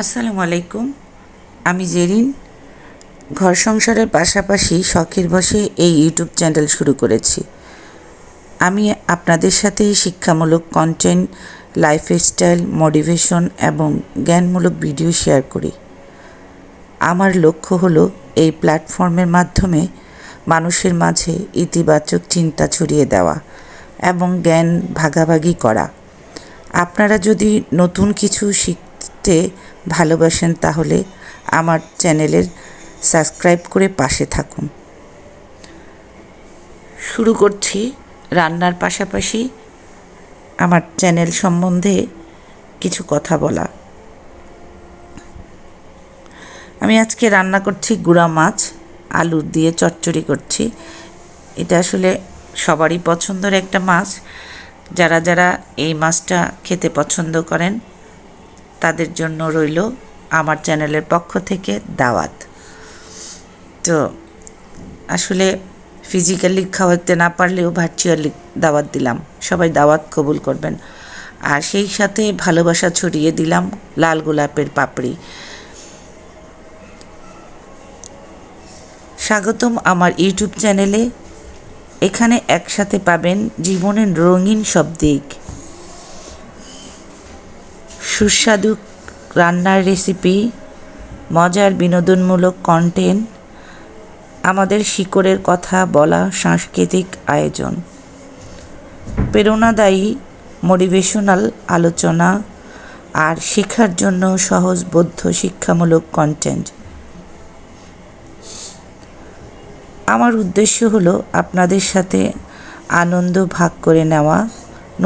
আসসালামু আলাইকুম। আমি জেরিন। ঘর সংসারের পাশাপাশি শখের বশে এই ইউটিউব চ্যানেল শুরু করেছি। আমি আপনাদের সাথে শিক্ষামূলক কন্টেন্ট, লাইফস্টাইল, মোটিভেশন এবং জ্ঞানমূলক ভিডিও শেয়ার করি। আমার লক্ষ্য হলো এই প্ল্যাটফর্মের মাধ্যমে মানুষের মাঝে ইতিবাচক চিন্তা ছড়িয়ে দেওয়া এবং জ্ঞান ভাগাভাগি করা। আপনারা যদি নতুন কিছু শিখতে ভালোবাসেন তাহলে আমার চ্যানেলের সাবস্ক্রাইব করে পাশে থাকুন। শুরু করছি রান্নার পাশাপাশি আমার চ্যানেল সম্বন্ধে কিছু কথা বলা। আমি আজকে রান্না করছি গুঁড়া মাছ, আলু দিয়ে চচ্চড়ি করছি। এটা আসলে সবারই পছন্দের একটা মাছ। যারা যারা এই মাছটা খেতে পছন্দ করেন তাদের জন্য রইল আমার চ্যানেলের পক্ষ থেকে দাওয়াত। তো আসলে ফিজিক্যালি খাওয়াতে না পারলেও ভার্চুয়ালি দাওয়াত দিলাম, সবাই দাওয়াত কবুল করবেন। আর সেই সাথে ভালোবাসা ছড়িয়ে দিলাম লাল গোলাপের পাপড়ি। স্বাগতম আমার ইউটিউব চ্যানেলে। এখানে একসাথে পাবেন জীবনের রঙিন সব দিক, সুস্বাদু রান্নার রেসিপি, মজার বিনোদনমূলক কন্টেন্ট, আমাদের শিকড়ের কথা বলা সাংস্কৃতিক আয়োজন, প্রেরণাদায়ী মোটিভেশনাল আলোচনা আর শেখার জন্য সহজবোধ্য শিক্ষামূলক কন্টেন্ট। আমার উদ্দেশ্য হলো আপনাদের সাথে আনন্দ ভাগ করে নেওয়া,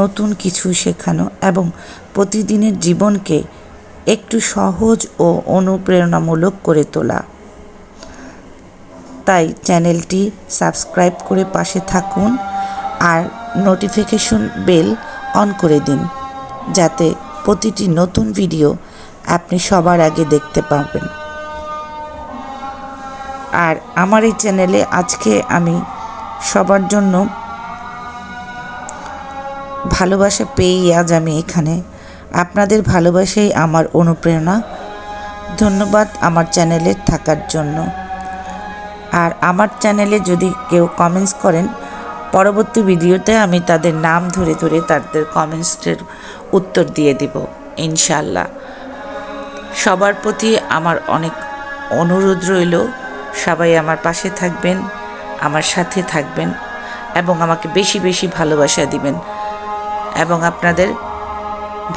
নতুন কিছু শেখানো এবং প্রতিদিনের জীবনকে একটু সহজ ও অনুপ্রেরণামূলক করে তোলা। তাই চ্যানেলটি সাবস্ক্রাইব করে পাশে থাকুন আর নোটিফিকেশন বেল অন করে দিন, যাতে প্রতিটি নতুন ভিডিও আপনি সবার আগে দেখতে পাবেন। আর আমার এই চ্যানেলে আজকে আমি সবার জন্য ভালোবাসা পেয়েই আজ আমি এখানে। আপনাদের ভালোবাসাই আমার অনুপ্রেরণা। ধন্যবাদ আমার চ্যানেলে থাকার জন্য। আর আমার চ্যানেলে যদি কেউ কমেন্টস করেন, পরবর্তী ভিডিওতে আমি তাদের নাম ধরে ধরে তাদের কমেন্টসের উত্তর দিয়ে দিব ইনশাল্লাহ। সবার প্রতি আমার অনেক অনুরোধ রইল, সবাই আমার পাশে থাকবেন, আমার সাথে থাকবেন এবং আমাকে বেশি বেশি ভালোবাসা দিবেন এবং আপনাদের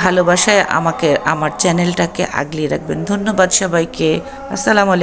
ভালোবাসায় আমাকে আমার চ্যানেলটাকে আগলিয়ে রাখবেন। ধন্যবাদ সবাইকে। আসসালামু আলাইকুম।